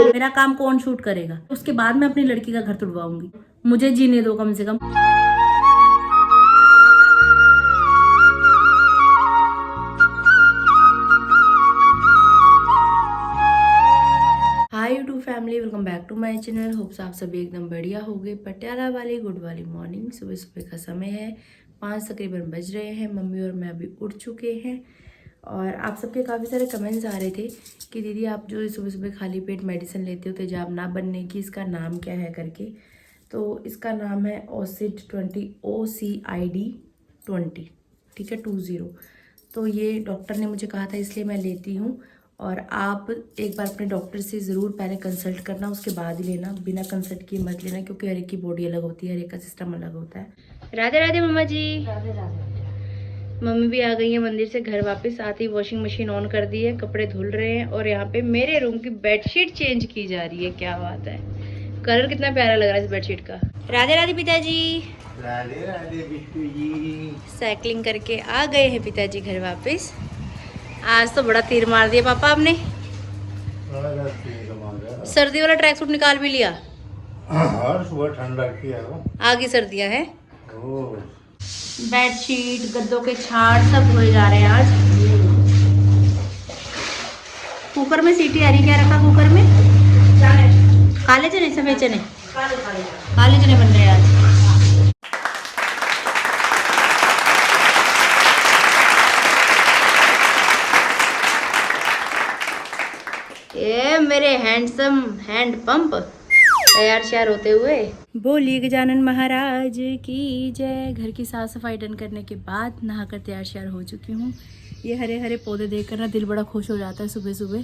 मेरा काम कौन शूट करेगा? उसके बाद मैं अपनी लड़की का घर तुड़वाऊंगी। मुझे जीने दो कम से कम। Hi YouTube family, welcome back to my channel. Hopes आप सभी एकदम बढ़िया हो गए। पटियाला वाली गुड वाली मॉर्निंग। सुबह सुबह का समय है, 5 तकरीबन बज रहे हैं। मम्मी और मैं अभी उठ चुके हैं। और आप सबके काफ़ी सारे कमेंट्स आ रहे थे कि दीदी आप जो सुबह सुबह खाली पेट मेडिसिन लेते हो तेजाब ना बनने की, इसका नाम क्या है करके। तो इसका नाम है ओसिड 20, OCID 20, ठीक है, 20। तो ये डॉक्टर ने मुझे कहा था, इसलिए मैं लेती हूँ। और आप एक बार अपने डॉक्टर से ज़रूर पहले कंसल्ट करना, उसके बाद ही लेना। बिना कंसल्ट किए मत लेना, क्योंकि हर एक की बॉडी अलग होती है, हर एक का सिस्टम अलग होता है। राधे राधे मम्मा जी। राधे राधे। मम्मी भी आ गई है मंदिर से घर वापस। आती ही वॉशिंग मशीन ऑन कर दी है, कपड़े धुल रहे हैं। और यहाँ पे मेरे रूम की बेडशीट चेंज की जा रही है। क्या बात है, कलर कितना प्यारा लग रहा है इस बेडशीट का। राधे राधे पिताजी। राधे राधे बिट्टू जी। साइकिलिंग करके आ गए हैं पिताजी घर वापस। आज तो बड़ा तीर मार दिया पापा आपने। सर्दी वाला ट्रैक सूट निकाल भी लिया। हर सुबह ठंड लगती है। आगे सर्दियां है। बेडशीट, गद्दों के छाड़ सब धोए जा रहे हैं आज। कुकर में सीटी आ रही। क्या रखा कुकर में? काले चने, सफेद चने? काले चने बन रहे हैं आज। ये मेरे हैंडसम हैंड पंप तैयार श्यार होते हुए। बोलिए गजानन महाराज की जय। घर की साफ सफाई डन करने के बाद नहाकर तैयार श्यार हो चुकी हूँ। ये हरे हरे पौधे देखकर ना दिल बड़ा खुश हो जाता है सुबह सुबह।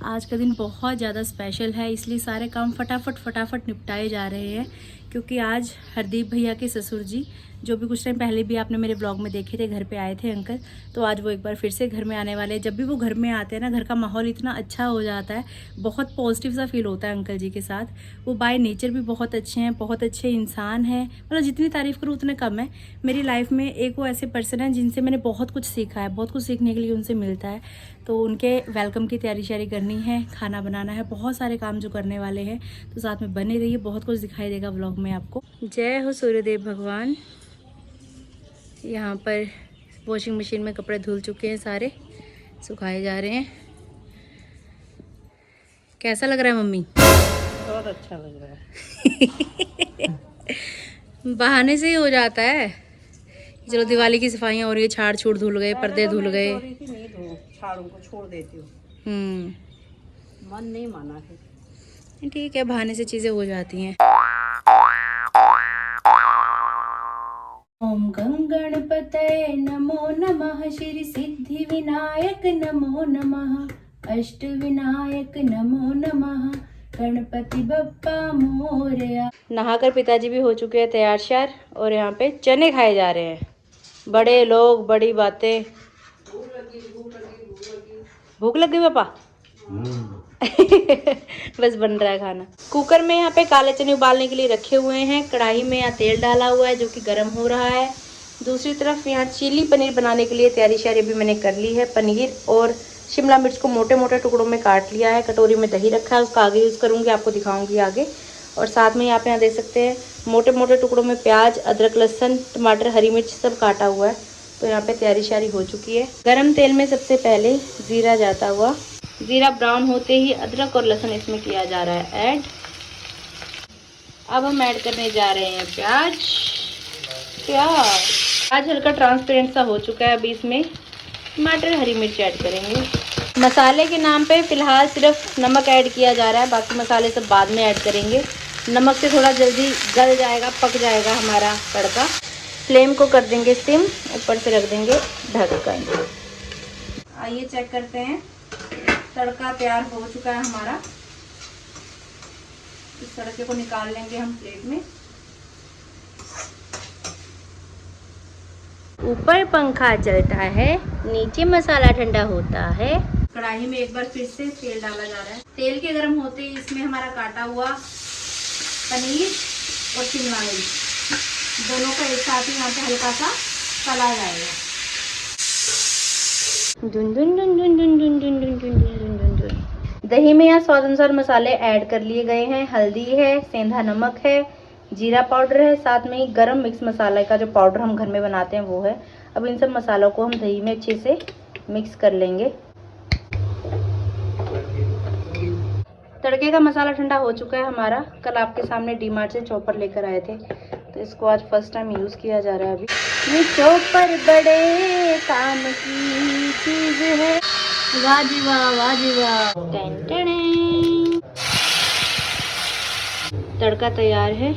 आज का दिन बहुत ज़्यादा स्पेशल है, इसलिए सारे काम फटाफट निपटाए जा रहे हैं। क्योंकि आज हरदीप भैया के ससुर जी, जो भी कुछ टाइम पहले भी आपने मेरे ब्लॉग में देखे थे, घर पे आए थे अंकल। तो आज वो एक बार फिर से घर में आने वाले हैं। जब भी वो घर में आते हैं ना, घर का माहौल इतना अच्छा हो जाता है, बहुत पॉजिटिव सा फील होता है अंकल जी के साथ। वो बाय नेचर भी बहुत अच्छे हैं, बहुत अच्छे इंसान हैं। मतलब जितनी तारीफ़ करूँ उतने कम है। मेरी लाइफ में एक वो ऐसे पर्सन हैं जिनसे मैंने बहुत कुछ सीखा है, बहुत कुछ सीखने के लिए उनसे मिलता है। तो उनके वेलकम की तैयारी श्यारी करनी है, खाना बनाना है, बहुत सारे काम जो करने वाले हैं। तो साथ में बने रहिए, बहुत कुछ दिखाई देगा व्लॉग में आपको। जय हो सूर्यदेव भगवान। यहाँ पर वॉशिंग मशीन में कपड़े धुल चुके हैं, सारे सुखाए जा रहे हैं। कैसा लग रहा है मम्मी? बहुत अच्छा लग रहा है। बहाने से ही हो जाता है। चलो दिवाली की सफाइयाँ हो रही है, छाड़ छूड़ धुल गए, पर्दे धुल गए। नहीं धो, छाड़ों को छोड़ देती हूँ। मन नहीं माना है। ठीक है, बहाने से चीजें हो जाती हैं। ओम गं गणपतये नमो नमः, श्री सिद्धि विनायक नमो नमः, अष्ट विनायक नमो नमः, गणपति बप्पा मोरया। नहाकर पिताजी भी हो चुके हैं तैयार श्यार। और यहाँ पे चने खाए जा रहे हैं। बड़े लोग बड़ी बातें। भूख लगी पापा? बस बन रहा है खाना। कुकर में यहाँ पे काले चने उबालने के लिए रखे हुए हैं। कढ़ाई में यहाँ तेल डाला हुआ है जो कि गर्म हो रहा है। दूसरी तरफ यहाँ चिली पनीर बनाने के लिए तैयारी श्यारी भी मैंने कर ली है। पनीर और शिमला मिर्च को मोटे मोटे टुकड़ों में काट लिया है। कटोरी में दही रखा है, उसका आगे यूज़ करूँगी, आपको दिखाऊँगी आगे। और साथ में यहाँ पे देख सकते हैं मोटे मोटे टुकड़ों में प्याज, अदरक, लहसुन, टमाटर, हरी मिर्च सब काटा हुआ है। तो यहाँ पे तैयारी श्यारी हो चुकी है। गरम तेल में सबसे पहले ज़ीरा जाता हुआ। ज़ीरा ब्राउन होते ही अदरक और लहसुन इसमें किया जा रहा है ऐड। अब हम ऐड करने जा रहे हैं प्याज। प्याज हल्का ट्रांसपेरेंट सा हो चुका है। अभी इसमें टमाटर, हरी मिर्च ऐड करेंगे। मसाले के नाम पे फ़िलहाल सिर्फ नमक ऐड किया जा रहा है, बाकी मसाले सब बाद में ऐड करेंगे। नमक से थोड़ा जल्दी गल जाएगा, पक जाएगा हमारा तड़का। फ्लेम को कर देंगे सिम, ऊपर से रख देंगे ढककर। आइए चेक करते हैं। तड़का तैयार हो चुका है हमारा। इस तड़के को निकाल लेंगे हम प्लेट में। ऊपर पंखा चलता है, नीचे मसाला ठंडा होता है। कढ़ाई में एक बार फिर से तेल डाला जा रहा है। तेल के गर्म होते ही इसमें हमारा काटा हुआ पनीर और शिमला मिर्च दोनों का एक साथ ही यहाँ पे हल्का सा तला जाएगा। दही में यहाँ स्वाद अनुसार मसाले ऐड कर लिए गए हैं। हल्दी है, सेंधा नमक है, जीरा पाउडर है, साथ में ही गरम मिक्स मसाला का जो पाउडर हम घर में बनाते हैं वो है। अब इन सब मसालों को हम दही में अच्छे से मिक्स कर लेंगे। तड़के का मसाला ठंडा हो चुका है हमारा। कल आपके सामने डीमार्ट से चॉपर लेकर आए थे, तो इसको आज फर्स्ट टाइम यूज़ किया जा रहा है। अभी ये चॉपर बड़े काम की चीज है। वाह जी वाह, वाह जी वाह। Ten ten. तड़का तैयार है।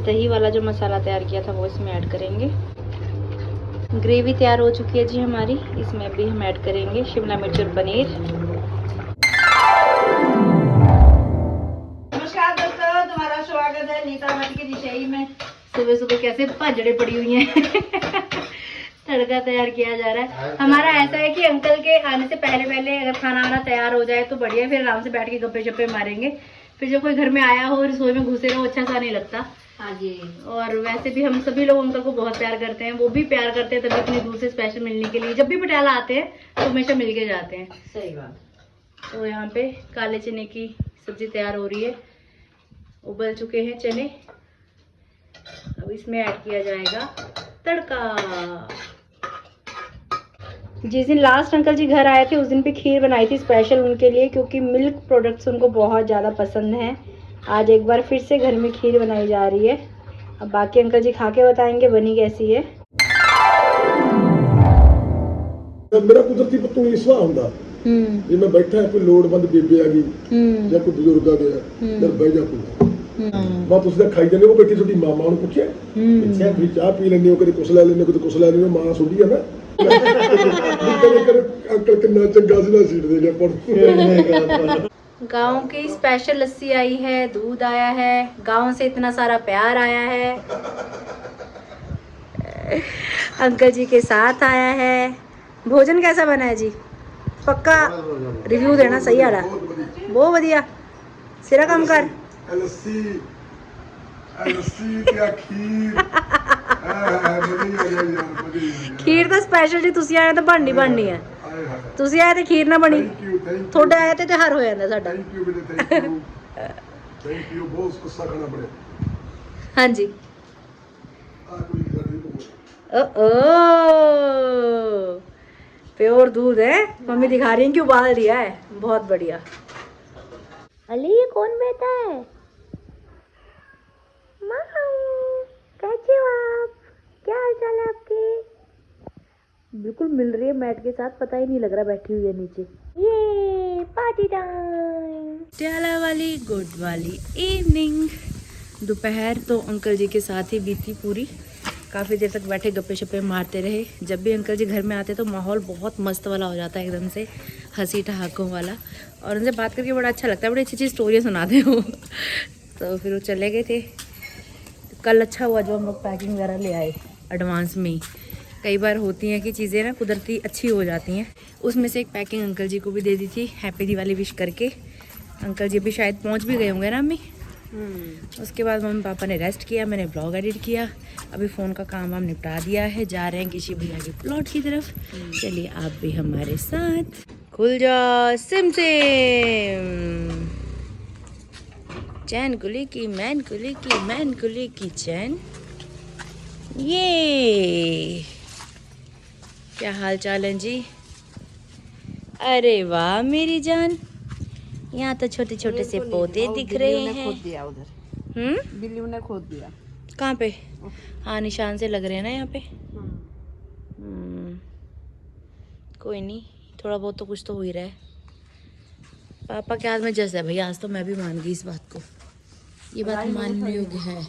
दही वाला जो मसाला तैयार किया था वो इसमें ऐड करेंगे। ग्रेवी तैयार हो चुकी है जी हमारी। इसमें भी हम ऐड करेंगे शिमला मिर्च और पनीर। नमस्कार दोस्तों, तुम्हारा स्वागत है नीता मट की रसोई में। सुबह सुबह कैसे भाजड़े पड़ी हुई हैं। तड़का तैयार किया जा रहा है। हमारा ऐसा है कि अंकल के आने से पहले पहले अगर खाना आना तैयार हो जाए तो बढ़िया, फिर आराम से बैठ के गप्पे शप्पे मारेंगे। फिर जब कोई घर में आया हो रसोई में घुसे रहो, अच्छा सा नहीं लगता। हाँ जी। और वैसे भी हम सभी लोग अंकल को बहुत प्यार करते हैं, वो भी प्यार करते हैं, तभी इतनी दूर से स्पेशल मिलने के लिए जब भी पटियाला आते हैं तो हमेशा मिल के जाते हैं। सही बात। तो यहाँ पे काले चने की सब्जी तैयार हो रही है। उबल चुके हैं चने। अब इसमें ऐड किया जाएगा तड़का। जिस दिन लास्ट अंकल जी घर आए थे उस दिन पे खीर बनाई थी स्पेशल उनके लिए, क्योंकि मिल्क प्रोडक्ट्स उनको बहुत ज़्यादा पसंद हैं। आज एक बार फिर से घर में खीर बनाई जा रही है। अब बाकी अंकल जी खा के बताएंगे बनी कैसी है। मेरा कुदरती पत्तों नहीं सुहा ਹੁੰਦਾ ਜੇ ਮੈਂ ਬੈਠਾ ਕੋਈ ਲੋੜਵੰਦ ਬੇਬੇ ਆ ਗਈ ਜਾਂ ਕੋਈ ਬਜ਼ੁਰਗ ਆ ਗਿਆ ਫਿਰ ਬਹਿ ਜਾ ਕੋਈ ਮੈਂ ਪੁੱਛਦਾ ਖਾਈ ਜਾਂਦੇ ਉਹ ਬੈਠੀ ਤੁਹਾਡੀ ਮਾਮਾ ਨੂੰ ਪੁੱਛਿਆ ਪੁੱਛਿਆ ਵੀ ਚਾਹ ਪੀ ਲੈਂਦੇ ਹੋ ਕਦੇ ਕੁਛ ਲੈ ਲੈਂਦੇ ਹੋ ਕਦੇ ਕੁਛ ਲੈ ਲੈਂਦੇ ਹੋ ਮਾਂ ਸੁੱਡੀ ਆ ਨਾ ਅੰਕਲ ਕਿੰਨਾ ਚੰਗਾ ਸੀ ਨਾ ਸੀਟ ਦੇ ਗਿਆ गांव की स्पेशल लस्सी आई है, दूध आया है, गांव से इतना सारा प्यार आया है, अंकल जी के साथ आया है। भोजन कैसा बना है जी? पक्का रिव्यू देना सही आ रहा। बहुत बढ़िया। सिरा कम कर। खीर तो स्पेशल जी तुसी आए तो बननी बननी है। ਤੁਸੀਂ ਆਏ ਤੇ ਖੀਰ ਨਾ ਬਣੀ, ਤੁਹਾਡੇ ਆਏ ਤੇ ਤਿਉਹਾਰ ਹੋ ਜਾਂਦਾ ਸਾਡਾ। ਥੈਂਕ ਯੂ ਬਹੁਤ ਗੁੱਸਾ ਖਾਣਾ ਪੜਿਆ। ਹਾਂਜੀ। ओ प्योर दूध है, मम्मी दिखा रही है कि उबाल दिया है। बहुत बढ़िया। अली ये कौन बैठा है? कैसे हो आप? क्या हाल चाल है आपके? बिल्कुल मिल रही है मैट के साथ, पता ही नहीं लग रहा बैठी हुई है नीचे। ये पार्टी टाइम। पटियाला वाली गुड वाली इवनिंग। दोपहर तो अंकल जी के साथ ही बीती पूरी। काफ़ी देर तक बैठे गप्पे शप्पे मारते रहे। जब भी अंकल जी घर में आते तो माहौल बहुत मस्त वाला हो जाता है, एकदम से हंसी ठहाकों वाला, और उनसे बात करके बड़ा अच्छा लगता है। बड़ी अच्छी अच्छी स्टोरियाँ सुनाते हो। तो फिर वो चले गए थे। कल अच्छा हुआ जो हम लोग पैकिंग वगैरह ले आए एडवांस में ही। कई बार होती हैं कि चीज़ें ना कुदरती अच्छी हो जाती हैं। उसमें से एक पैकिंग अंकल जी को भी दे दी थी हैप्पी दिवाली विश करके। अंकल जी भी शायद पहुंच भी गए होंगे ना अम्मी। उसके बाद मम्मी पापा ने रेस्ट किया, मैंने ब्लॉग एडिट किया। अभी फ़ोन का काम हम निपटा दिया है, जा रहे हैं किसी भैया के प्लॉट की तरफ। चलिए आप भी हमारे साथ। खुल जा सिम सिम। चैन कुली की मैन कुली की मैन कुली की चैन। ये क्या हाल चाल है जी? अरे वाह मेरी जान, यहाँ तो छोटे छोटे से पौधे दिख रहे हैं। खोद दिया उधर। बिल्ली ने खोद दिया। कहाँ पे? हाँ निशान से लग रहे हैं ना यहाँ पे। कोई नहीं, थोड़ा बहुत तो कुछ तो हो ही रहा है। पापा के हाथ में जैसा है भैया, आज तो मैं भी मान गई इस बात को। ये बात मानने योग्य है।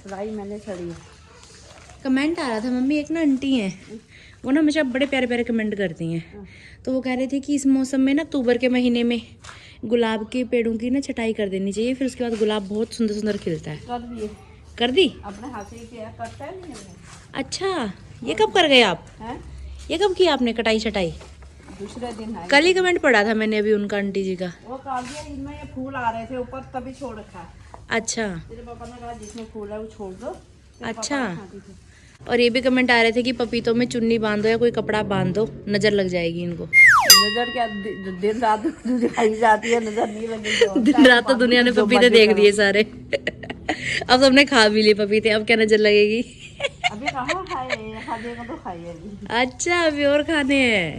राई मैंने छड़ी। कमेंट आ रहा था मम्मी, एक ना आंटी हैं वो ना हमेशा बड़े प्यारे प्यारे कमेंट करती हैं। तो वो कह रहे थे कि इस मौसम में ना अक्टूबर के महीने में गुलाब के पेड़ों की ना छटाई कर देनी चाहिए, फिर उसके बाद गुलाब बहुत सुंदर सुंदर खिलता है। कर दिए। कर दी? अपने हाथ से किया, करता है नहीं है। अच्छा, ये कब कर गए आप? हैं? ये कब किया आपने कटाई छटाई? दूसरे दिन है। कल ही कमेंट पढ़ा था मैंने अभी उनका आंटी जी का। वो कर दिया, इनमें ये फूल आ रहे थे ऊपर तभी छोड़ रखा। अच्छा तेरे पापा ने कहा जिसमें फूल है वो छोड़ दो। अच्छा। और ये भी कमेंट आ रहे थे कि पपीतों में चुन्नी बांधो या कोई कपड़ा बांध दो, नजर लग जाएगी इनको। नजर क्या दिन रात दिखाई जाती है, नजर नहीं लगेगी। और दिन रात तो दुनिया ने जो पपीते मर्जी देख करो। दिए सारे। अब सबने खा भी लिए पपीते, अब क्या नजर लगेगी? अभी कहाँ खाए, खाने को तो खाइए अभी। अच्छा अभी और खाने हैं।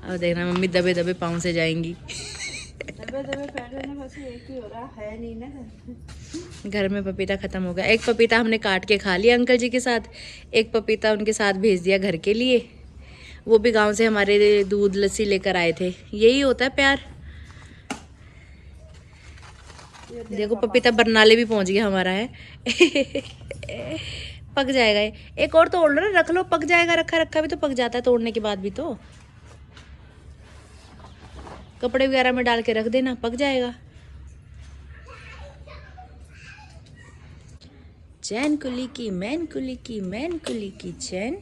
अब देखना मम्मी दबे दबे पाँव से जाएंगी। दबे दबे पैरों में बस एक ही हो रहा है नहीं ना। घर में पपीता खत्म हो गया। एक पपीता हमने काट के खा लिया अंकल जी के साथ, एक पपीता उनके साथ भेज दिया घर के लिए। वो भी गांव से हमारे दूध लस्सी लेकर आए थे। यही होता है प्यार। देखो पपीता बरनाले भी पहुंच गया हमारा है। पक जाएगा ये। एक और तोड़ लो ना, रख लो, पक जाएगा। रखा रखा भी तो पक जाता है तोड़ने के बाद भी। तो कपड़े वगैरह में डाल के रख देना, पक जाएगा। चैन कुली की मैन कुली की मैन कुली की चैन।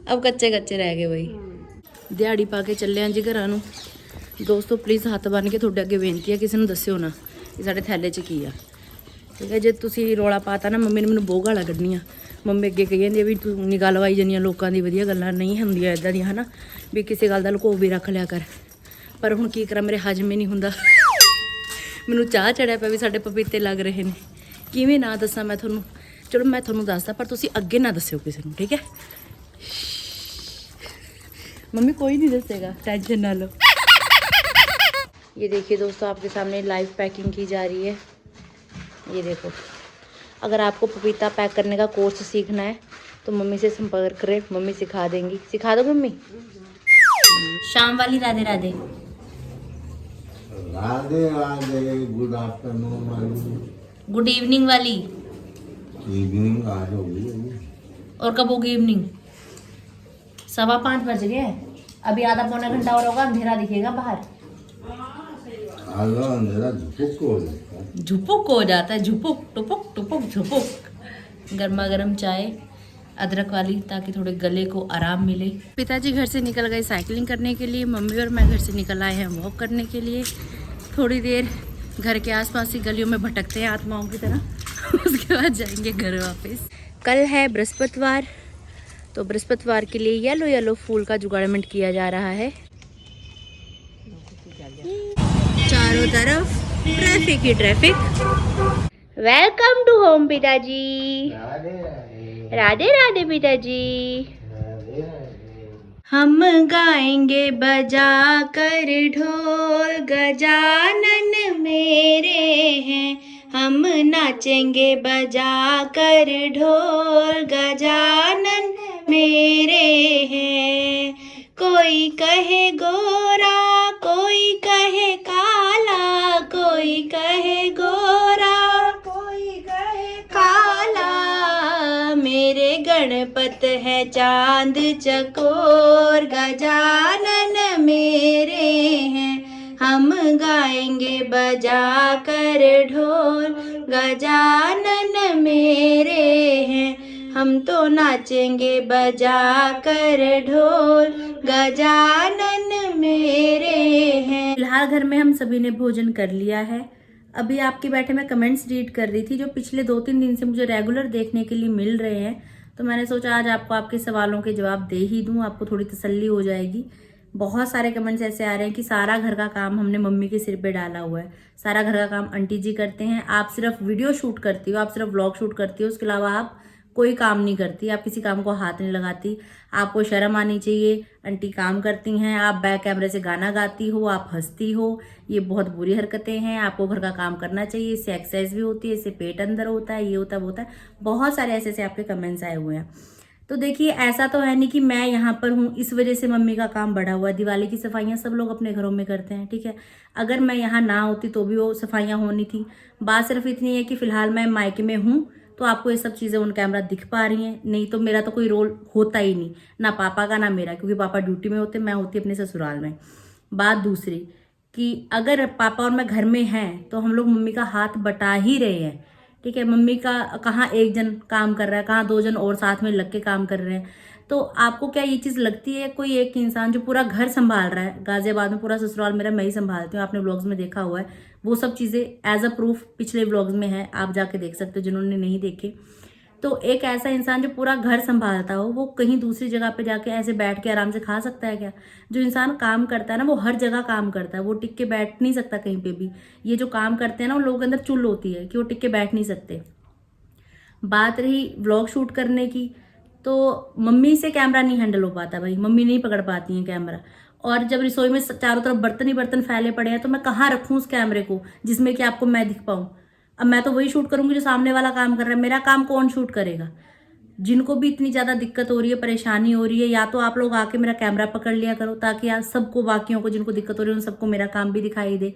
अब कच्चे कच्चे रह गए भाई। दिहाड़ी पा के ਚੱਲੇ ਆਂ ਜੀ ਘਰਾਂ ਨੂੰ। ਦੋਸਤੋ ਪਲੀਜ਼ ਹੱਥ ਬੰਨ ਕੇ ਤੁਹਾਡੇ ਅੱਗੇ ਬੇਨਤੀ ਹੈ, ਕਿਸੇ ਨੂੰ ਦੱਸਿਓ ਨਾ ਇਹ ਸਾਡੇ ਥੈਲੇ 'ਚ ਕੀ ਆ, ਠੀਕ ਹੈ? ਜੇ ਤੁਸੀਂ ਰੌਲਾ ਪਾਤਾ ਨਾ ਮੰਮੀ ਨੇ ਮੈਨੂੰ ਬਹੁਤ ਗਾਲਾਂ ਕੱਢਣੀਆਂ। ਮੰਮੀ ਅੱਗੇ ਕਹੀ ਜਾਂਦੀ ਆ ਵੀ ਤੂੰ ਨਿਗਾਹ ਲਵਾਈ ਜਾਂਦੀਆਂ ਲੋਕਾਂ ਦੀ, ਵਧੀਆ ਗੱਲਾਂ ਨਹੀਂ ਹੁੰਦੀਆਂ ਇਦਾਂ ਦੀਆਂ, ਹਨਾ ਵੀ ਕਿਸੇ ਗੱਲ ਦਾ ਲੁਕੋ ਵੀ ਰੱਖ ਲਿਆ ਕਰ। ਪਰ ਹੁਣ ਕੀ ਕਰਾਂ, ਮੇਰੇ ਹਜਮ ਹੀ ਨਹੀਂ ਹੁੰਦਾ। ਮੈਨੂੰ ਚਾਹ ਚੜਿਆ ਪਿਆ ਵੀ ਸਾਡੇ ਪਪੀਤੇ ਲੱਗ ਰਹੇ ਨੇ। ਕਿਵੇਂ ਨਾ ਦੱਸਾਂ ਮੈਂ ਤੁਹਾਨੂੰ? ਚਲੋ ਮੈਂ ਤੁਹਾਨੂੰ ਦੱਸਦਾ, ਪਰ ਤੁਸੀਂ ਅੱਗੇ ਨਾ ਦੱਸਿਓ ਕਿਸੇ ਨੂੰ, ठीक है? मम्मी कोई नहीं दसेगा, टेंशन ना लो। ये देखिए दोस्तों, आपके सामने लाइव पैकिंग की जा रही है। ये देखो, अगर आपको पपीता पैक करने का कोर्स सीखना है तो मम्मी से संपर्क करें, मम्मी सिखा देंगी। सिखा दो मम्मी। शाम वाली Radhe Radhe. Radhe Radhe, good afternoon, good evening वाली। इवनिंग आज होगी। और कब होगी इवनिंग? 5:15 बज गए। अभी आधा पौना घंटा और होगा, अंधेरा दिखेगा बाहर। आधा अंधेरा झुक हो जाता है। झुपुक हो जाता है, झुपुक टुपुक टुपुक झुपुक। गर्मा गर्म चाय अदरक वाली, ताकि थोड़े गले को आराम मिले। पिताजी घर से निकल गए साइकिलिंग करने के लिए, मम्मी और मैं घर से निकल आए हैं वॉक करने के लिए। थोड़ी देर घर के आसपास की गलियों में भटकते हैं आत्माओं की तरह। उसके बाद जाएंगे घर वापस। कल है बृहस्पतिवार, तो बृहस्पतिवार के लिए येलो येलो फूल का जुगाड़मेंट किया जा रहा है। चारों तरफ ट्रैफिक ही ट्रैफिक। वेलकम टू होम पिताजी। राधे राधे, राधे राधे पिताजी। राधे राधे। हम गाएंगे बजा कर ढोल, गजानन मेरे हैं। हम नाचेंगे बजा कर ढोल, गजानन मेरे हैं। कोई कहे गोरा, कोई कहे काला, कोई कहे गोरा, कोई कहे काला। मेरे गणपत है चांद चकोर, गजानन मेरे हैं। हम गाएंगे बजा कर ढोल, गजानन मेरे हैं। हम तो नाचेंगे बजा कर ढोल, गजानन मेरे हैं। फिलहाल घर में हम सभी ने भोजन कर लिया है। अभी आपके बैठे मैं कमेंट्स रीड कर रही थी जो पिछले 2-3 दिन से मुझे रेगुलर देखने के लिए मिल रहे हैं, तो मैंने सोचा आज आपको आपके सवालों के जवाब दे ही दूं, आपको थोड़ी तसल्ली हो जाएगी। बहुत सारे कमेंट्स ऐसे आ रहे हैं कि सारा घर का काम हमने मम्मी के सिर पे डाला हुआ है, सारा घर का काम आंटी जी करते हैं, आप सिर्फ वीडियो शूट करती हो, आप सिर्फ व्लॉग शूट करती हो, उसके अलावा आप कोई काम नहीं करती, आप किसी काम को हाथ नहीं लगाती। आपको शर्म आनी चाहिए, आंटी काम करती हैं, आप बैक कैमरे से गाना गाती हो, आप हंसती हो, ये बहुत बुरी हरकतें हैं। आपको घर का काम करना चाहिए, इससे एक्सरसाइज भी होती है, इससे पेट अंदर होता है, ये होता है वो होता है। बहुत सारे ऐसे ऐसे आपके कमेंट्स आए हुए हैं। तो देखिए, ऐसा तो है नहीं कि मैं यहाँ पर हूँ इस वजह से मम्मी का काम बढ़ा हुआ है। दिवाली की सफाइयाँ सब लोग अपने घरों में करते हैं, ठीक है? अगर मैं यहाँ ना होती तो भी वो सफाइयाँ होनी थी। बात सिर्फ इतनी है कि फिलहाल मैं मायके में हूँ तो आपको ये सब चीज़ें ऑन कैमरा दिख पा रही हैं, नहीं तो मेरा तो कोई रोल होता ही नहीं, ना पापा का ना मेरा, क्योंकि पापा ड्यूटी में होते, मैं होती अपने ससुराल में। बात दूसरी कि अगर पापा और मैं घर में हैं तो हम लोग मम्मी का हाथ बटा ही रहे हैं, ठीक है? मम्मी का कहाँ एक जन काम कर रहा है, कहाँ 2 जन और साथ में लग के काम कर रहे हैं। तो आपको क्या ये चीज़ लगती है कोई एक इंसान जो पूरा घर संभाल रहा है? गाजियाबाद में पूरा ससुराल मेरा मैं ही संभालती हूँ, आपने व्लॉग्स में देखा हुआ है। वो सब चीज़ें एज अ प्रूफ पिछले व्लॉग्स में है, आप जाके देख सकते हो जिन्होंने नहीं देखे। तो एक ऐसा इंसान जो पूरा घर संभालता हो वो कहीं दूसरी जगह पे जाके ऐसे बैठ के आराम से खा सकता है क्या? जो इंसान काम करता है ना वो हर जगह काम करता है, वो टिक के बैठ नहीं सकता कहीं पे भी। ये जो काम करते हैं ना उन लोगों के अंदर चुल होती है कि वो टिक के बैठ नहीं सकते। बात रही व्लॉग शूट करने की, तो मम्मी से कैमरा नहीं हैंडल हो पाता भाई, मम्मी नहीं पकड़ पाती हैं कैमरा। और जब रसोई में चारों तरफ बर्तन ही बर्तन फैले पड़े हैं तो मैं कहाँ रखूँ उस कैमरे को जिसमें कि आपको मैं दिख पाऊँ। अब मैं तो वही शूट करूंगी जो सामने वाला काम कर रहा है, मेरा काम कौन शूट करेगा? जिनको भी इतनी ज़्यादा दिक्कत हो रही है, परेशानी हो रही है, या तो आप लोग आके मेरा कैमरा पकड़ लिया करो ताकि यार सबको, बाकियों को जिनको दिक्कत हो रही है उन सबको मेरा काम भी दिखाई दे,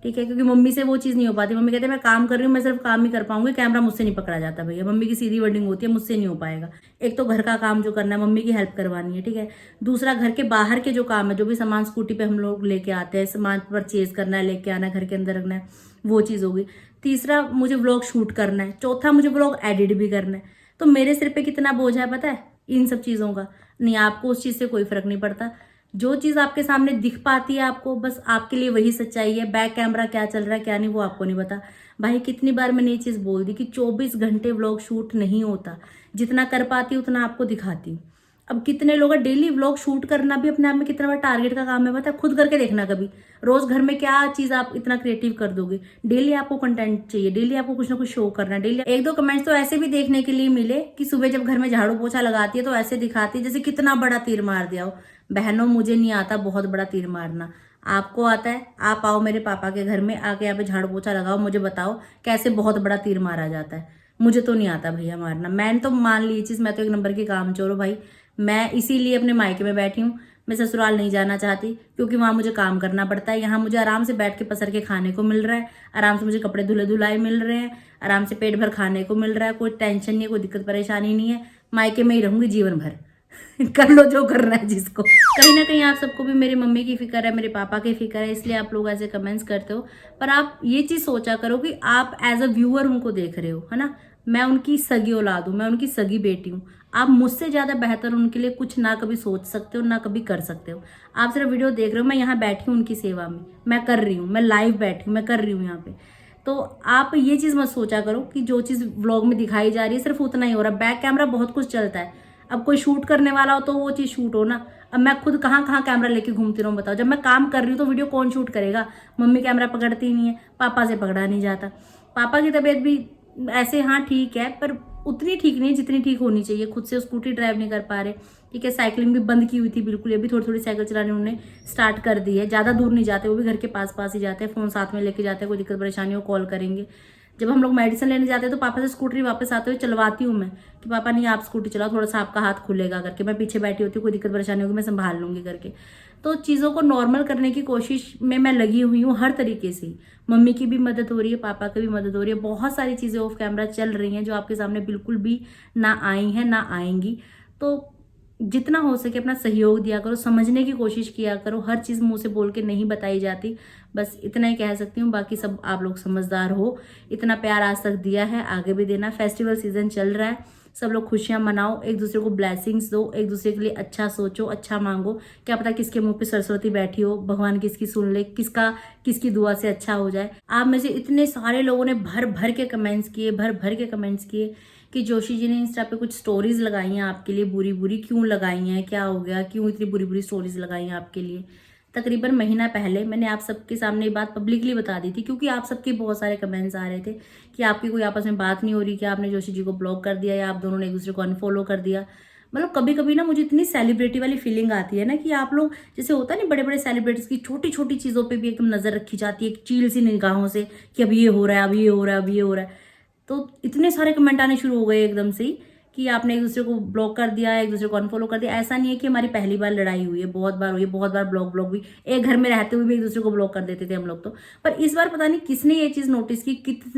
ठीक है? क्योंकि मम्मी से वो चीज़ नहीं हो पाती। मम्मी कहते हैं मैं काम कर रही हूँ, मैं सिर्फ काम ही कर पाऊंगी, कैमरा मुझसे नहीं पकड़ा जाता भैया। मम्मी की सीधी वर्डिंग होती है, मुझसे नहीं हो पाएगा। एक तो घर का काम जो करना है, मम्मी की हेल्प करवानी है, ठीक है? दूसरा घर के बाहर के जो काम है, जो भी सामान स्कूटी पे हम लोग लेके आते हैं, सामान परचेज करना है, लेके आना है, घर के अंदर रखना है, वो चीज़ होगी। तीसरा मुझे व्लॉग शूट करना है। चौथा मुझे व्लॉग एडिट भी करना है। तो मेरे सिर पे कितना बोझ है पता है इन सब चीज़ों का? नहीं, आपको उस चीज़ से कोई फर्क नहीं पड़ता। जो चीज़ आपके सामने दिख पाती है आपको, बस आपके लिए वही सच्चाई है। बैक कैमरा क्या चल रहा है क्या नहीं वो आपको नहीं पता। भाई कितनी बार मैंने ये चीज़ बोल दी कि 24 घंटे व्लॉग शूट नहीं होता। जितना कर पाती हूँ उतना आपको दिखाती हूँ। अब कितने लोग डेली व्लॉग शूट करना भी अपने आप में कितना बड़ा टारगेट का काम है पता है? खुद करके देखना कभी। रोज घर में क्या चीज आप इतना क्रिएटिव कर दोगे? डेली आपको कंटेंट चाहिए, डेली आपको कुछ ना कुछ शो करना, डेली। एक दो कमेंट्स तो ऐसे भी देखने के लिए मिले कि सुबह जब घर में झाड़ू पोछा लगाती है तो ऐसे दिखाती है जैसे कितना बड़ा तीर मार दिया हो। बहनों मुझे नहीं आता बहुत बड़ा तीर मारना, आपको आता है। आप आओ मेरे पापा के घर में, आके यहाँ पे झाड़ू पोछा लगाओ, मुझे बताओ कैसे बहुत बड़ा तीर मारा जाता है। मुझे तो नहीं आता भैया मारना। मैंने तो मान ली चीज, मैं तो एक नंबर की कामचोर हूँ भाई। मैं इसीलिए अपने मायके में बैठी हूँ। मैं ससुराल नहीं जाना चाहती क्योंकि वहाँ मुझे काम करना पड़ता है। यहाँ मुझे आराम से बैठ के पसर के खाने को मिल रहा है, आराम से मुझे कपड़े धुले धुलाए मिल रहे हैं, आराम से पेट भर खाने को मिल रहा है, कोई टेंशन नहीं है, कोई दिक्कत परेशानी नहीं है। मायके में ही रहूंगी जीवन भर। कर लो जो करना है जिसको। कहीं ना कहीं आप सबको भी मेरी मम्मी की फिक्र है, मेरे पापा की फिक्र है, इसलिए आप लोग ऐसे कमेंट्स करते हो। पर आप ये चीज सोचा करो कि आप एज अ व्यूअर उनको देख रहे हो, है ना? मैं उनकी सगी औलाद हूँ, मैं उनकी सगी बेटी हूँ। आप मुझसे ज़्यादा बेहतर उनके लिए कुछ ना कभी सोच सकते हो ना कभी कर सकते हो। आप सिर्फ वीडियो देख रहे हो। मैं यहाँ बैठी हूँ उनकी सेवा में, मैं कर रही हूँ, मैं लाइव बैठी हूँ, मैं कर रही हूँ यहाँ पे। तो आप ये चीज़ मत सोचा करो कि जो चीज़ व्लॉग में दिखाई जा रही है सिर्फ उतना ही हो रहा है। बैक कैमरा बहुत कुछ चलता है। अब कोई शूट करने वाला हो तो वो चीज़ शूट हो ना। अब मैं खुद कहाँ कहाँ कैमरा लेके घूमती रहूँ बताओ? जब मैं काम कर रही हूँ तो वीडियो कौन शूट करेगा? मम्मी कैमरा पकड़ती ही नहीं है, पापा से पकड़ा नहीं जाता। पापा की तबीयत भी ऐसे हाँ ठीक है, पर उतनी ठीक नहीं है जितनी ठीक होनी चाहिए। खुद से स्कूटी ड्राइव नहीं कर पा रहे, ठीक है? साइकिलिंग भी बंद की हुई थी बिल्कुल, अभी थोड़ी थोड़ी साइकिल चलाने उन्होंने स्टार्ट कर दी है। ज़्यादा दूर नहीं जाते, वो भी घर के पास पास ही जाते हैं। फ़ोन साथ में लेके जाते हैं, कोई दिक्कत परेशानी हो कॉल करेंगे। जब हम लोग मेडिसिन लेने जाते हैं तो पापा से स्कूटरी वापस आते हुए चलवाती हूँ मैं कि पापा नहीं आप स्कूटी चलाओ, थोड़ा सा आपका हाथ खुलेगा करके। मैं पीछे बैठी होती हूँ, कोई दिक्कत परेशानी होगी मैं संभाल लूँगी करके। तो चीज़ों को नॉर्मल करने की कोशिश में मैं लगी हुई हूँ हर तरीके से। मम्मी की भी मदद हो रही है, पापा की भी मदद हो रही है। बहुत सारी चीज़ें ऑफ कैमरा चल रही हैं जो आपके सामने बिल्कुल भी ना आई हैं ना आएंगी। तो जितना हो सके अपना सहयोग दिया करो, समझने की कोशिश किया करो। हर चीज़ मुंह से बोल के नहीं बताई जाती, बस इतना ही कह सकती हूँ। बाकी सब आप लोग समझदार हो। इतना प्यार आज तक दिया है, आगे भी देना। फेस्टिवल सीजन चल रहा है, सब लोग खुशियाँ मनाओ, एक दूसरे को ब्लेसिंग्स दो, एक दूसरे के लिए अच्छा सोचो, अच्छा मांगो। क्या पता किसके मुंह पे सरस्वती बैठी हो, भगवान किसकी सुन ले, किसकी दुआ से अच्छा हो जाए। आप में से इतने सारे लोगों ने भर भर के कमेंट्स किए कि जोशी जी ने इंस्टा पे कुछ स्टोरीज लगाई हैं आपके लिए बुरी बुरी। क्यों लगाई हैं, क्या हो गया, क्यों इतनी बुरी बुरी स्टोरीज लगाई हैं आपके लिए? तकरीबन महीना पहले मैंने आप सबके सामने ये बात पब्लिकली बता दी थी, क्योंकि आप सबके बहुत सारे कमेंट्स आ रहे थे कि आपकी कोई आपस में बात नहीं हो रही, कि आपने जोशी जी को ब्लॉक कर दिया या आप दोनों ने एक दूसरे को अनफॉलो कर दिया। मतलब कभी कभी ना मुझे इतनी सेलिब्रिटी वाली फीलिंग आती है ना कि आप लोग, जैसे होता है ना बड़े बड़े सेलिब्रिटीज की छोटी छोटी चीज़ों पे भी एकदम नज़र रखी जाती है एक चील सी निगाहों से कि अब ये हो रहा है, अब ये हो रहा है, अब ये हो रहा है। तो इतने सारे कमेंट आने शुरू हो गए एकदम से ही कि आपने एक दूसरे को ब्लॉक कर दिया, एक दूसरे को अनफॉलो कर दिया। ऐसा नहीं है कि हमारी पहली बार लड़ाई हुई है, बहुत बार हुई है, बहुत बार ब्लॉक भी। एक घर में रहते हुए भी एक दूसरे को ब्लॉक कर देते थे हम लोग तो। पर इस बार पता नहीं किसने ये चीज़ नोटिस की,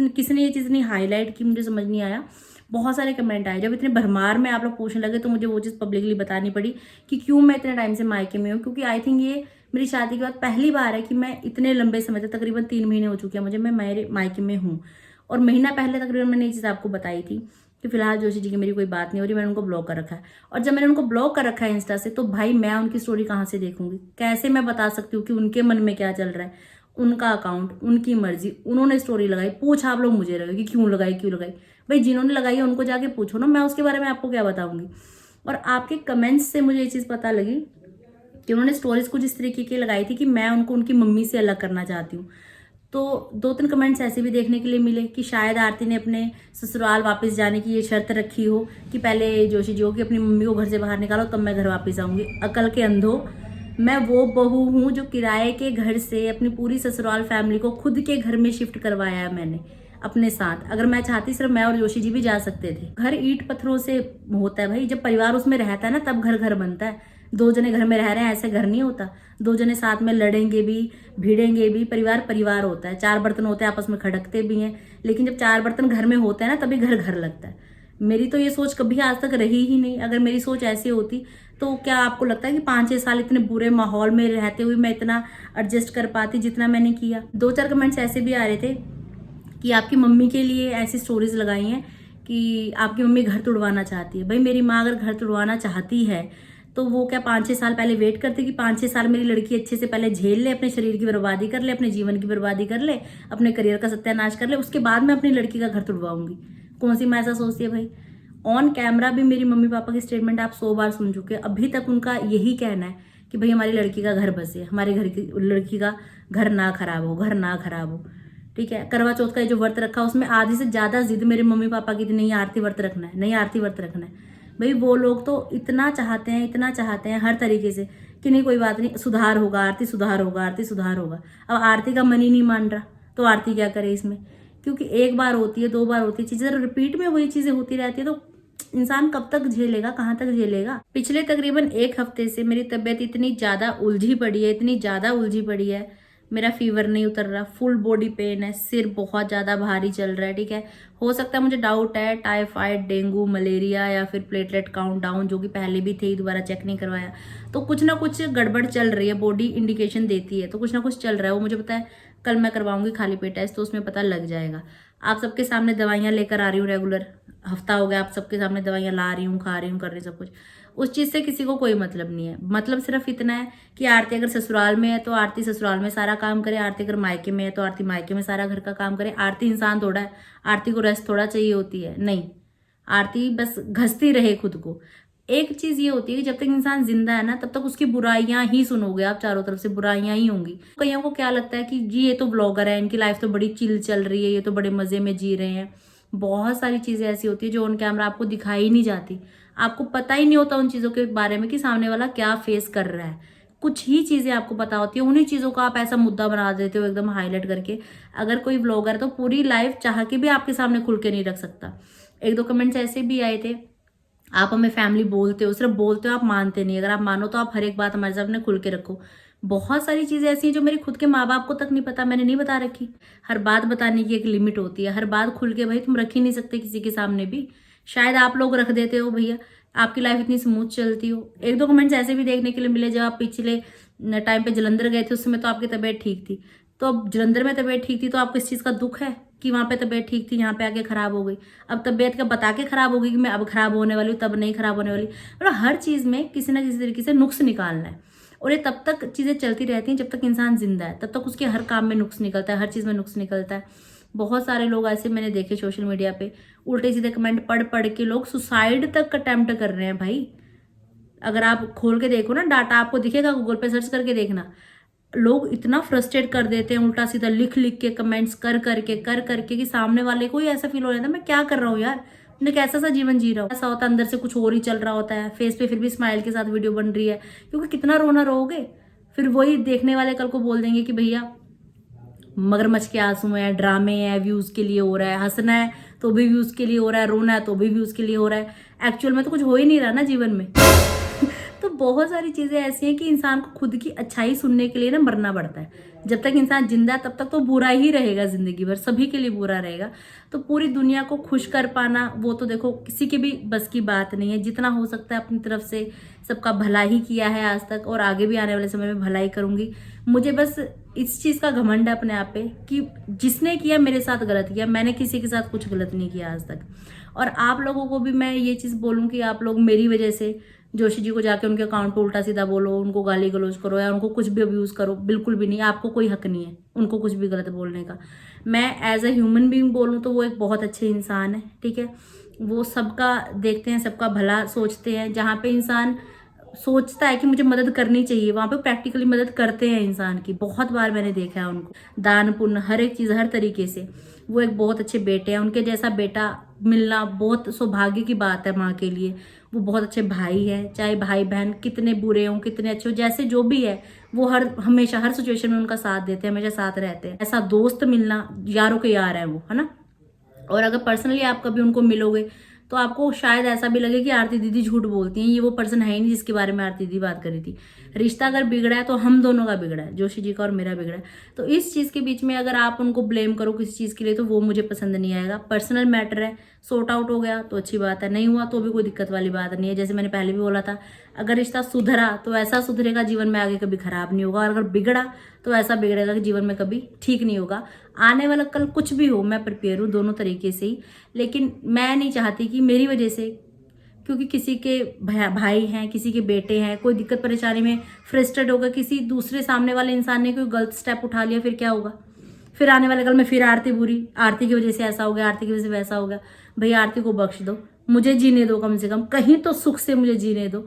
किसने ये चीज़ नहीं हाईलाइट की, मुझे समझ नहीं आया। बहुत सारे कमेंट आए। जब इतने भरमार में आप लोग पूछने लगे तो मुझे वो चीज़ पब्लिकली बतानी पड़ी कि क्यों मैं इतने टाइम से मायके में हूँ। क्योंकि आई थिंक ये मेरी शादी के बाद पहली बार है कि मैं इतने लंबे समय तक, तकरीबन 3 महीने हो चुके हैं मुझे, मैं मेरे मायके में हूँ। और महीना पहले तकरीबन मैंने ये चीज़ आपको बताई थी कि फिलहाल जोशी जी की मेरी कोई बात नहीं हो रही, मैंने उनको ब्लॉक कर रखा है। और जब मैंने उनको ब्लॉक कर रखा है इंस्टा से, तो भाई मैं उनकी स्टोरी कहाँ से देखूंगी? कैसे मैं बता सकती हूँ कि उनके मन में क्या चल रहा है? उनका अकाउंट, उनकी मर्जी, उन्होंने स्टोरी लगाई, पूछ आप लोग मुझे रहे कि क्यों लगाई क्यों लगाई। भाई जिन्होंने लगाई है उनको जाके पूछो ना, मैं उसके बारे में आपको क्या बताऊंगी। और आपके कमेंट्स से मुझे ये चीज़ पता लगी कि उन्होंने स्टोरीज कुछ इस तरीके की लगाई थी कि मैं उनको उनकी मम्मी से अलग करना चाहती हूँ। तो 2-3 कमेंट्स ऐसे भी देखने के लिए मिले कि शायद आरती ने अपने ससुराल वापस जाने की ये शर्त रखी हो कि पहले जोशी जी हो कि अपनी मम्मी को घर से बाहर निकालो तब मैं घर वापस आऊँगी। अकल के अंधो, मैं वो बहू हूँ जो किराए के घर से अपनी पूरी ससुराल फैमिली को खुद के घर में शिफ्ट करवाया है मैंने अपने साथ। अगर मैं चाहती सिर्फ मैं और जोशी जी भी जा सकते थे। घर ईंट पत्थरों से होता है भाई, जब परिवार उसमें रहता है ना तब घर घर बनता है। 2 जने घर में रह रहे हैं ऐसे घर नहीं होता। 2 जने साथ में लड़ेंगे भी, भिड़ेंगे भी, परिवार परिवार होता है। 4 बर्तन होते हैं आपस में खड़कते भी हैं, लेकिन जब 4 बर्तन घर में होते हैं ना तभी घर घर लगता है। मेरी तो ये सोच कभी आज तक रही ही नहीं। अगर मेरी सोच ऐसी होती तो क्या आपको लगता है कि 5-6 साल इतने बुरे माहौल में रहते हुए मैं इतना एडजस्ट कर पाती जितना मैंने किया। 2-4 कमेंट्स ऐसे भी आ रहे थे कि आपकी मम्मी के लिए ऐसी स्टोरीज लगाई हैं कि आपकी मम्मी घर तुड़वाना चाहती है। भाई मेरी माँ अगर घर तुड़वाना चाहती है तो वो क्या 5-6 साल पहले वेट करते कि 5-6 साल मेरी लड़की अच्छे से पहले झेल ले, अपने शरीर की बर्बादी कर ले, अपने जीवन की बर्बादी कर ले, अपने करियर का सत्यानाश कर ले, उसके बाद मैं अपनी लड़की का घर तुड़वाऊंगी। कौन सी माँ ऐसा सोचती है भाई। ऑन कैमरा भी मेरी मम्मी पापा की स्टेटमेंट आप 100 बार सुन चुके हैं। अभी तक उनका यही कहना है कि भाई हमारी लड़की का घर बसे, हमारे घर की लड़की का घर ना खराब हो, घर ना खराब हो। ठीक है, करवा चौथ का जो व्रत रखा उसमें आधी से ज्यादा जिद मेरे मम्मी पापा की थी, नहीं आरती व्रत रखना है, नहीं आरती व्रत रखना है। भाई वो लोग तो इतना चाहते हैं हर तरीके से कि नहीं कोई बात नहीं, सुधार होगा, आरती सुधार होगा, आरती सुधार होगा। अब आरती का मन ही नहीं मान रहा तो आरती क्या करे इसमें, क्योंकि 1 बार होती है, 2 बार होती है चीजें, रिपीट में वही चीजें होती रहती है तो इंसान कब तक झेलेगा, कहाँ तक झेलेगा। पिछले तकरीबन 1 हफ्ते से मेरी तबीयत इतनी ज्यादा उलझी पड़ी है, इतनी ज्यादा उलझी पड़ी है, मेरा फीवर नहीं उतर रहा, फुल बॉडी पेन है, सिर बहुत ज़्यादा भारी चल रहा है। ठीक है, हो सकता है मुझे डाउट है टाइफाइड, डेंगू, मलेरिया या फिर प्लेटलेट काउंट डाउन जो कि पहले भी थे, दोबारा चेक नहीं करवाया। तो कुछ ना कुछ गड़बड़ चल रही है, बॉडी इंडिकेशन देती है, तो कुछ ना कुछ चल रहा है। वो मुझे पता है, कल मैं करवाऊंगी खाली पेट टेस्ट तो उसमें पता लग जाएगा। आप सबके सामने दवाइयाँ लेकर आ रही हूँ रेगुलर, हफ्ता हो गया आप सबके सामने दवाइयाँ ला रही हूँ, खा रही हूँ, कर रही सब कुछ। उस चीज़ से किसी को कोई मतलब नहीं है। मतलब सिर्फ इतना है कि आरती अगर ससुराल में है तो आरती ससुराल में सारा काम करे, आरती अगर मायके में है तो आरती मायके में सारा घर का काम करे। आरती इंसान थोड़ा है, आरती को रेस्ट थोड़ा चाहिए होती है, नहीं, आरती बस घसती रहे खुद को। एक चीज ये होती है कि जब तक इंसान जिंदा है ना तब तक उसकी बुराइयां ही सुनोगे आप, चारों तरफ से बुराइयां ही होंगी। कईयों को क्या लगता है कि जी ये तो ब्लॉगर है, इनकी लाइफ तो बड़ी चिल चल रही है, ये तो बड़े मजे में जी रहे हैं। बहुत सारी चीजें ऐसी होती है जो ऑन कैमरा आपको दिखाई ही नहीं जाती, आपको पता ही नहीं होता उन चीजों के बारे में कि सामने वाला क्या फेस कर रहा है। कुछ ही चीजें आपको पता होती है, उन्हीं चीजों का आप ऐसा मुद्दा बना देते हो एकदम हाईलाइट करके। अगर कोई ब्लॉगर है तो पूरी लाइफ चाह के भी आपके सामने खुल के नहीं रख सकता। 1-2 कमेंट्स ऐसे भी आए थे, आप हमें फैमिली बोलते हो, सिर्फ बोलते हो, आप मानते नहीं। अगर आप मानो तो आप हर एक बात हमारे सामने खुल के रखो। बहुत सारी चीजें ऐसी हैं जो मेरे खुद के माँ बाप को तक नहीं पता, मैंने नहीं बता रखी। हर बात बताने की एक लिमिट होती है, हर बात खुल के भाई तुम रख ही नहीं सकते किसी के सामने भी। शायद आप लोग रख देते हो भैया, आपकी लाइफ इतनी स्मूथ चलती हो। 1-2 कमेंट्स ऐसे भी देखने के लिए मिले जब आप पिछले टाइम पे जलंधर गए थे, उस समय तो आपकी तबीयत ठीक थी। तो अब जलंधर में तबीयत ठीक थी तो आपको इस चीज़ का दुख है कि वहाँ पे तबीयत ठीक थी, यहाँ पे आके खराब हो गई। अब तबीयत का बता के खराब हो गई कि मैं अब खराब होने वाली हूँ, तब नहीं खराब होने वाली। मतलब हर चीज़ में किसी ना किसी तरीके से नुक्स निकालना है, और ये तब तक चीज़ें चलती रहती हैं जब तक इंसान जिंदा है, तब तक उसके हर काम में नुक्स निकलता है, हर चीज़ में नुक्स निकलता है। बहुत सारे लोग ऐसे मैंने देखे सोशल मीडिया पे, उल्टे सीधे कमेंट पढ़ पढ़ के लोग सुसाइड तक अटेम्प्ट कर रहे हैं भाई। अगर आप खोल के देखो ना डाटा, आपको दिखेगा, गूगल पे सर्च करके देखना, लोग इतना फ्रस्ट्रेट कर देते हैं उल्टा सीधा लिख लिख के, कमेंट्स कर करके कि सामने वाले को ही ऐसा फील हो रहा था मैं क्या कर रहा हूँ यार, मैं कैसा सा जीवन जी रहा हूँ। ऐसा होता है अंदर से कुछ और ही चल रहा होता है, फेस पे फिर भी स्माइल के साथ वीडियो बन रही है, क्योंकि कितना रोना रोगे। फिर वही देखने वाले कल को बोल देंगे कि भैया मगरमच्छ के आंसू हैं, ड्रामे हैं, व्यूज के लिए हो रहा है, हंसना है तो भी व्यूज के लिए हो रहा है, रोना है तो भी व्यूज के लिए हो रहा है। एक्चुअल में तो कुछ हो ही नहीं रहा ना जीवन में। तो बहुत सारी चीजें ऐसी हैं कि इंसान को खुद की अच्छाई सुनने के लिए ना मरना पड़ता है। जब तक इंसान जिंदा है तब तक तो बुरा ही रहेगा, जिंदगी भर सभी के लिए बुरा रहेगा। तो पूरी दुनिया को खुश कर पाना वो तो देखो किसी के भी बस की बात नहीं है। जितना हो सकता है अपनी तरफ से सबका भला ही किया है आज तक, और आगे भी आने वाले समय में भला ही करूंगी। मुझे बस इस चीज का घमंड है अपने आप पे कि जिसने किया मेरे साथ गलत किया, मैंने किसी के साथ कुछ गलत नहीं किया आज तक। और आप लोगों को भी मैं ये चीज बोलूं कि आप लोग मेरी वजह से जोशी जी को जाके उनके अकाउंट पे उल्टा सीधा बोलो, उनको गाली गलौज करो या उनको कुछ भी अब्यूज करो, बिल्कुल भी नहीं, आपको कोई हक नहीं है उनको कुछ भी गलत बोलने का। मैं एज अ ह्यूमन बीइंग बोलूँ तो वो एक बहुत अच्छे इंसान है, ठीक है। वो सबका देखते हैं, सबका भला सोचते हैं। जहाँ पे इंसान सोचता है कि मुझे मदद करनी चाहिए, वहाँ पे प्रैक्टिकली मदद करते हैं इंसान की। बहुत बार मैंने देखा है उनको, दान पुण्य हर एक चीज़ हर तरीके से। वो एक बहुत अच्छे बेटे हैं, उनके जैसा बेटा मिलना बहुत सौभाग्य की बात है माँ के लिए। वो बहुत अच्छे भाई है, चाहे भाई बहन कितने बुरे हों कितने अच्छे हो, जैसे जो भी है वो हमेशा हर सिचुएशन में उनका साथ देते हैं, हमेशा साथ रहते हैं। ऐसा दोस्त मिलना, यारों के यार है वो, है ना। और अगर पर्सनली आप कभी उनको मिलोगे तो आपको शायद ऐसा भी लगे कि आरती दीदी झूठ बोलती हैं, ये वो पर्सन है ही नहीं जिसके बारे में आरती दीदी बात करी थी। रिश्ता अगर बिगड़ा है तो हम दोनों का बिगड़ा है, जोशी जी का और मेरा बिगड़ा है। तो इस चीज़ के बीच में अगर आप उनको ब्लेम करो किसी चीज़ के लिए तो वो मुझे पसंद नहीं आएगा। पर्सनल मैटर है, सॉर्ट आउट हो गया तो अच्छी बात है, नहीं हुआ तो भी कोई दिक्कत वाली बात नहीं है। जैसे मैंने पहले भी बोला था, अगर रिश्ता सुधरा तो ऐसा सुधरेगा जीवन में आगे कभी खराब नहीं होगा, और अगर बिगड़ा तो ऐसा बिगड़ेगा कि जीवन में कभी ठीक नहीं होगा। आने वाला कल कुछ भी हो, मैं प्रिपेयर हूँ दोनों तरीके से ही। लेकिन मैं नहीं चाहती कि मेरी वजह से, क्योंकि किसी के भाई हैं, किसी के बेटे हैं, कोई दिक्कत परेशानी में फ्रस्ट्रेट होगा, किसी दूसरे सामने वाले इंसान ने कोई गलत स्टेप उठा लिया, फिर क्या होगा? फिर आने वाले कल में फिर आरती बुरी, आरती की वजह से ऐसा हो गया, आरती की वजह से वैसा हो गया। भाई आरती को बख्श दो, मुझे जीने दो, कम से कम कहीं तो सुख से मुझे जीने दो।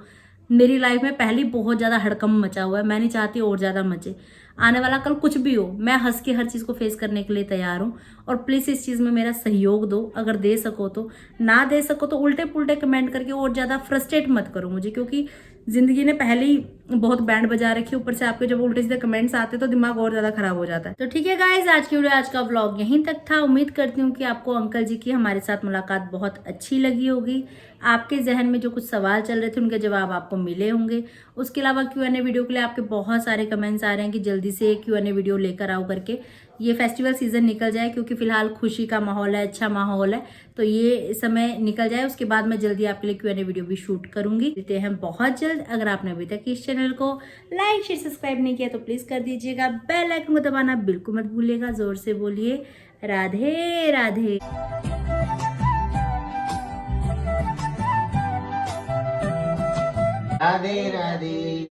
मेरी लाइफ में पहले बहुत ज़्यादा हड़कंप मचा हुआ है, मैं नहीं चाहती और ज़्यादा मचे। आने वाला कल कुछ भी हो, मैं हंस के हर चीज़ को फेस करने के लिए तैयार हूँ। और प्लीज़ इस चीज़ में मेरा सहयोग दो, अगर दे सको तो। ना दे सको तो उल्टे पुल्टे कमेंट करके और ज़्यादा फ्रस्ट्रेट मत करो मुझे, क्योंकि ज़िंदगी ने पहले ही बहुत बैंड बजा रखी है, ऊपर से आपके जब उल्टे सीधे कमेंट्स आते तो दिमाग और ज़्यादा खराब हो जाता है। तो ठीक है गाइज, आज की वीडियो, आज का व्लॉग यहीं तक था। उम्मीद करती हूँ कि आपको अंकल जी की हमारे साथ मुलाकात बहुत अच्छी लगी होगी। आपके जहन में जो कुछ सवाल चल रहे थे उनके जवाब आपको मिले होंगे। उसके अलावा Q&A वीडियो के लिए आपके बहुत सारे कमेंट्स आ रहे हैं कि जल्दी से Q&A वीडियो लेकर आओ करके। ये फेस्टिवल सीजन निकल जाए, क्योंकि फिलहाल खुशी का माहौल है, अच्छा माहौल है, तो ये समय निकल जाए, उसके बाद मैं जल्दी आपके लिए Q&A वीडियो भी शूट करूंगी। मिलते हैं बहुत जल्द। अगर आपने अभी तक इस चैनल को लाइक शेयर सब्सक्राइब नहीं किया तो प्लीज कर दीजिएगा। बेल आइकन को दबाना बिल्कुल मत भूलिएगा। जोर से बोलिए राधे राधे। राधे राधे।